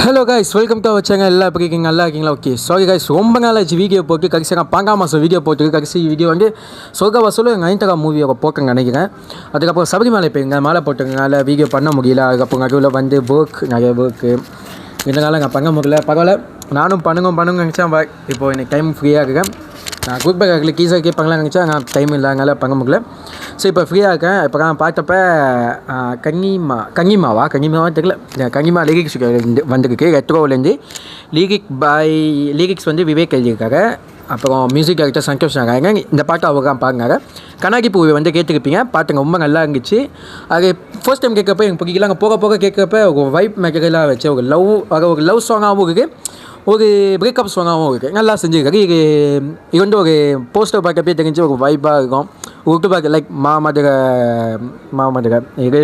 Hello guys, welcome to our channel. எல்லாம் எப்படி இருக்கீங்க? நல்லா இருக்கீங்களா? ஓகே, சாரி கைஸ், ரொம்ப நாள் ஆச்சு வீடியோ போட்டு. கடைசியாக நான் 12 மாதம் வீடியோ போட்டுருக்கு. கடைசி வீடியோ வந்து சொர்க்க வசூல் நயன்தாரா மூவியோட போட்டுங்க நினைக்கிறேன். அதுக்கப்புறம் சபரிமலை போயிருங்க, மாலை போட்டுங்கனால வீடியோ பண்ண முடியல. அதுக்கப்புறம் நடுவில் வந்து நிறைய ஒர்க்கு இதனால் நான் பண்ண முடியல. பரவாயில்ல, நானும் பண்ணுங்க நினச்சேன். இப்போது எனக்கு டைம் ஃப்ரீயாக இருக்கேன். நான் குரூப் பேக்கில் கீஸாக கேட்பாங்களான்னு நினச்சேன். நான் டைம் இல்லை, அதனால் பண்ண முடியல. ஸோ இப்போ ஃப்ரீயாக இருக்கேன். இப்போ நான் பார்த்தப்ப கன்னிமாவா தெரியல, கன்னிமா லிரிக்ஸ் வந்துருக்கு. ரெட்ரோலேருந்து லிரிக்ஸ் வந்து விவேக் எழுதியிருக்காங்க. அப்புறம் மியூசிக் டைரக்டர் சந்தோஷ் நாராயண. இந்த பாட்டு அவங்க தான் பாருங்க. கண்ணாடி பூவை வந்து கேட்டுருப்பீங்க, பாட்டுங்க ரொம்ப நல்லா இருந்துச்சு. அது ஃபர்ஸ்ட் டைம் கேட்குறப்ப எனக்கு பிடிக்கல. அங்கே போக கேட்குறப்ப ஒரு வைப் மெட்டீரியலாக வச்சு ஒரு லவ் சாங்காகவும் இருக்குது, ஒரு பிரேக்கப் சாங்காகவும் இருக்குது. நல்லா செஞ்சுருக்காரு. இது வந்து ஒரு போஸ்டர் பார்க்கப்பே தெரிஞ்சு ஒரு வைப்பாக இருக்கும். விட்டு பார்க்க லைக் மாமதுரை இது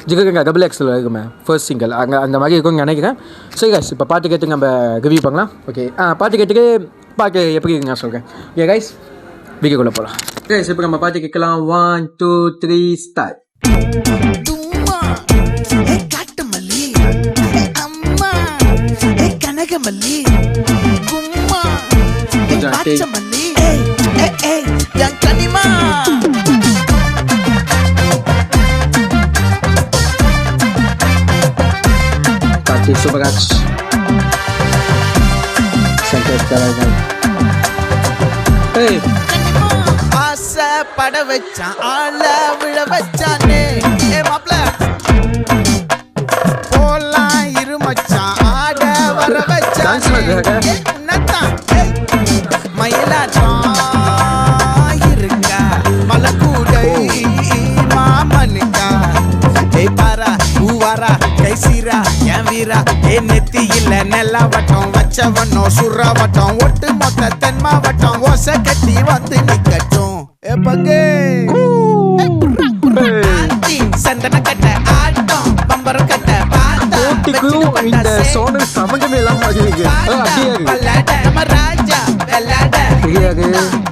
ஜிகருங்க டபுள் எக்ஸில் இருக்குமே ஃபர்ஸ்ட் சிங்கிள், அந்த மாதிரி இருக்கும்னு நினைக்கிறேன். சரி கைஸ், இப்போ பாட்டு கேட்டு நம்ம ரிவ்யூ பண்ணலாம். ஓகே, பாட்டு கேட்டுக்கு பாட்டு எப்படி இருக்குங்க சொல்கிறேன். ஓகே கைஸ், வீடியோக்குள்ளே போகலாம். கைஸ், இப்போ நம்ம பாட்டு கேட்கலாம். 1 2 3 start. Kanagamalli கும்மா பச்சமல்லி yang kanima Kartik Subaraj Sanket Karagan. Hey, ஆசை பட வச்சான், ஆள விழ வச்சானே. ஏ மாப்ள போலாம் இரு மச்சான், ஆட வர வச்சானே. உன்னதான் மயிலாட்டம் இருக்கா மலக்கூடை மாமனுக்கா. ஏ பாரா பூவாரா கைசீரா என் வீரா. ஏ நெத்தி இல்ல நெல்லாவட்டம் வச்சவனோ சுறாவட்டம். ஒட்டு மொத்த தென் மாவட்டம் ஓசை கட்டி வந்து நிக்கட்டும். ஏ பங்கே சந்தன கட்ட ஆட்டம் பம்பரம் கட்ட பாத்தா இந்த சோனல் சமங்கமே எல்லாம் நம்ம ராஜா வெள்ளாட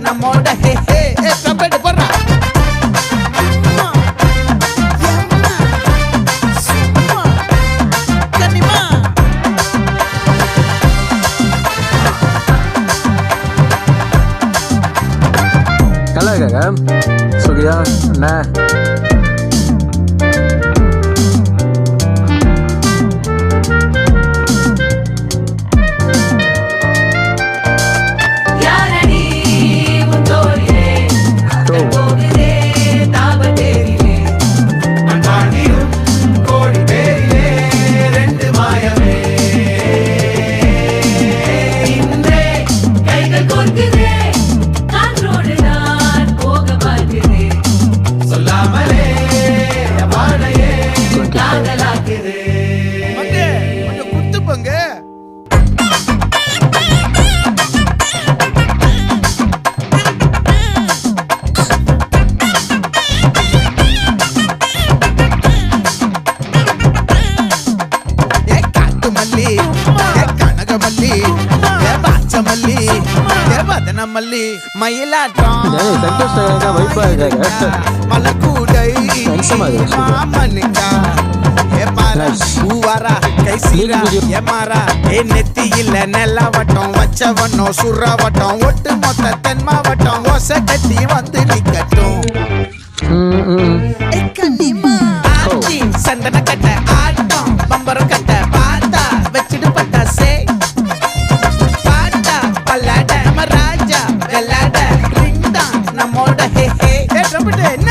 நம்மோட ஹே ஹே கபடி போறா. நல்லா இருக்காங்க. சரியா அண்ணா? மல்லி மயிலாட்டம் மலக்கூடை மாமனுக்கா. ஏ பாரா பூவாரா கைசீரா ஏ மாறா. ஏ நெத்தி இல்ல நெல்லாவட்டம் வச்சவனோ சுறாவட்டம். ஒட்டு மொத்த தென் மாவட்டம் ஓசை கட்டி வந்து நிக்கட்டும். சந்தன கட்ட ஆட்டம் பம்பரம் கட்ட பாத்தா வச்சிடு பட்டாசே. பாட்டா பல்லாட நம்ம ராஜா வெள்ளாட ரிங் தான் நம்மோட ஹே ஹே. ட்ரம்பட் என்ன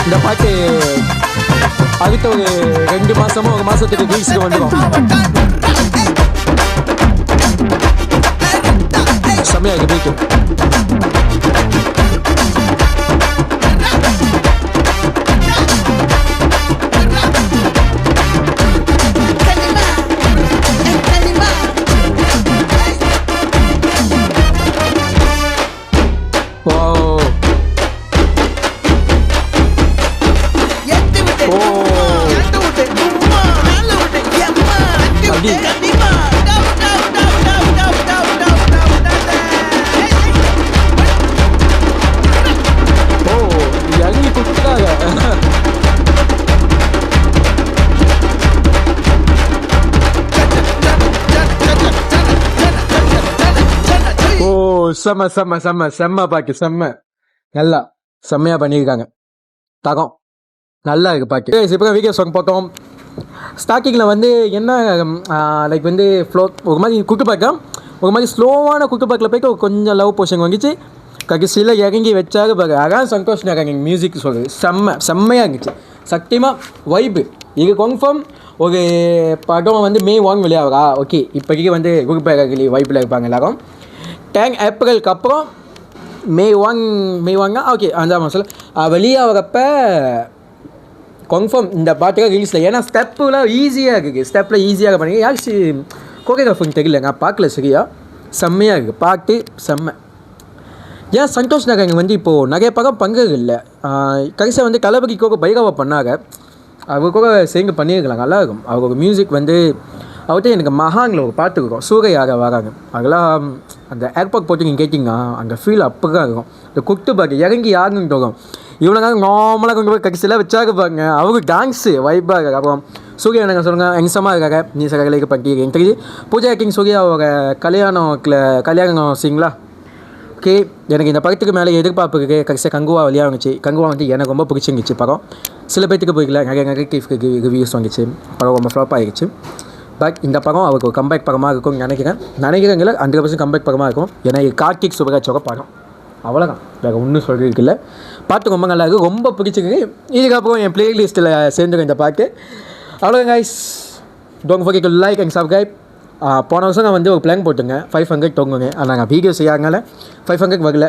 இந்த பாட்டு அடுத்த ஒரு 2 மாசமோ ஒரு மாசத்துக்கு ரீல்ஸுக்கு வந்துடும். செம்மையாக போயிட்டு செம்ம செம்ம செம்ம செம்ம பாட்டு செம்ம நல்லா செம்மையாக பண்ணியிருக்காங்க தகம் நல்லா இருக்குது பாட்டு. இப்போ வீடியோ சாங் பார்த்தோம். ஸ்டார்டிங்கில் வந்து என்ன லைக் வந்து ஃப்ளோ ஒரு மாதிரி குட்டுப்பாக்கம் ஒரு மாதிரி ஸ்லோவான குட்டுப்பாக்கில் போய்ட்டு கொஞ்சம் லவ் போர்ஷன் வந்துச்சு. கடைசியில் இறங்கி வச்சாரு பாரு. அதான் சந்தோஷ் நாராயண் எங்கள் மியூசிக் சொல்லுது செம்மையாக இருந்துச்சு. சத்தியமாக வைப்பு இது கன்ஃபார்ம். ஒரு படம் வந்து மே 1 வெளியாகிறா ஓகே. இப்போதைக்கு வந்து குருப்பேரகிலி வைப்பில் இருப்பாங்க எல்லாரும். 10 ஏப்ரலுக்கு அப்புறம் மே 1 ஓகே அந்த மாதம் வெளியாகிறப்ப கன்ஃபார்ம் இந்த பாட்டுக்காக ரிலீஸில். ஏன்னா ஸ்டெப்புலாம் ஈஸியாக இருக்குது. ஸ்டெப்பில் ஈஸியாக பண்ணி யாருக்கு கோரியோகிராஃபுன்னு தெரியல, நான் பார்க்கல சரியா. செம்மையாக இருக்குது பாட்டு செம்ம. ஏன் சந்தோஷ் நாராயண் வந்து இப்போது நிறைய படம் பங்குறது இல்லை. கடைசியாக வந்து தளபதிக்கோக பைரவா பண்ணாங்க. அவருக்கோக சேர்ந்து பண்ணியிருக்கலாம் நல்லாயிருக்கும். அவரோட மியூசிக் வந்து அவர்கிட்ட எனக்கு மகானில் ஒரு பாட்டு இருக்கும் சூறையாக வராங்க. அதெல்லாம் அந்த ஏர்பாக் போட்டு நீங்கள் கேட்டிங்கன்னா அங்கே ஃபீல் அப்போ தான் இருக்கும். இந்த குட்டு பாட்டு இறங்கி யாருன்னு தோகும். இவ்வளோ நார்மலாக கொண்டு போய் கடைசியில் வச்சாக பாருங்க. அவங்க டான்ஸு வைப்பாக. அப்புறம் சூர்யா எனக்கு சொல்லுங்கள் எங்சமாக இருக்காங்க நீ சகலைக்கு பண்ணிட்டு எனக்கு தெரிஞ்சு பூஜா கிங் சூர்யா அவங்க கல்யாணம் சீங்களா ஓகே. எனக்கு இந்த படத்துக்கு மேலே எதிர்பார்ப்பு இருக்குது. கடைசியாக கங்குவா வழியாக வந்துச்சு. கங்குவா வந்து எனக்கு ரொம்ப பிடிச்சிருந்துச்சு படம். சில பேர்த்துக்கு போய்க்கல நிறைய ரிவ்யூஸ் வந்துச்சு. படம் ரொம்ப ஃப்ளாப் ஆகிடுச்சு. பட் இந்த படம் அவருக்கு ஒரு கம்பேக் படமாக இருக்கும்னு நினைக்கிறேங்கள 100% கம்பேக் படமாக இருக்கும். ஏன்னா இது கார்த்திக் சுபராஜோட படம் அவ்வளோதான், வேறு ஒன்றும் சொல்கிறதுக்கு இல்லை. பாட்டு ரொம்ப நல்லா இருக்குது, ரொம்ப பிடிச்சிருக்கு. இதுக்கப்புறம் என் ப்ளேலிஸ்ட்டில் சேர்ந்துடும் இந்த பாட்டு. அவ்வளோதான் guys. Don't forget to like and subscribe. போன வருஷம் நான் வந்து ஒரு பிளான் போட்டுங்க 500 தொங்குங்க. ஆனால் நாங்கள் வீடியோ செய்யாதனால 500 வரல.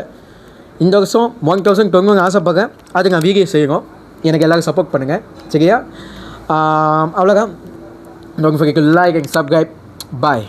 இந்த வருஷம் 1000 தொங்குங்க ஆசைப்படுறேன். அது நான் வீடியோ செய்யணும். எனக்கு எல்லோரும் சப்போர்ட் பண்ணுங்கள் சரியா. அவ்வளோதான். Don't forget to like and subscribe. Bye.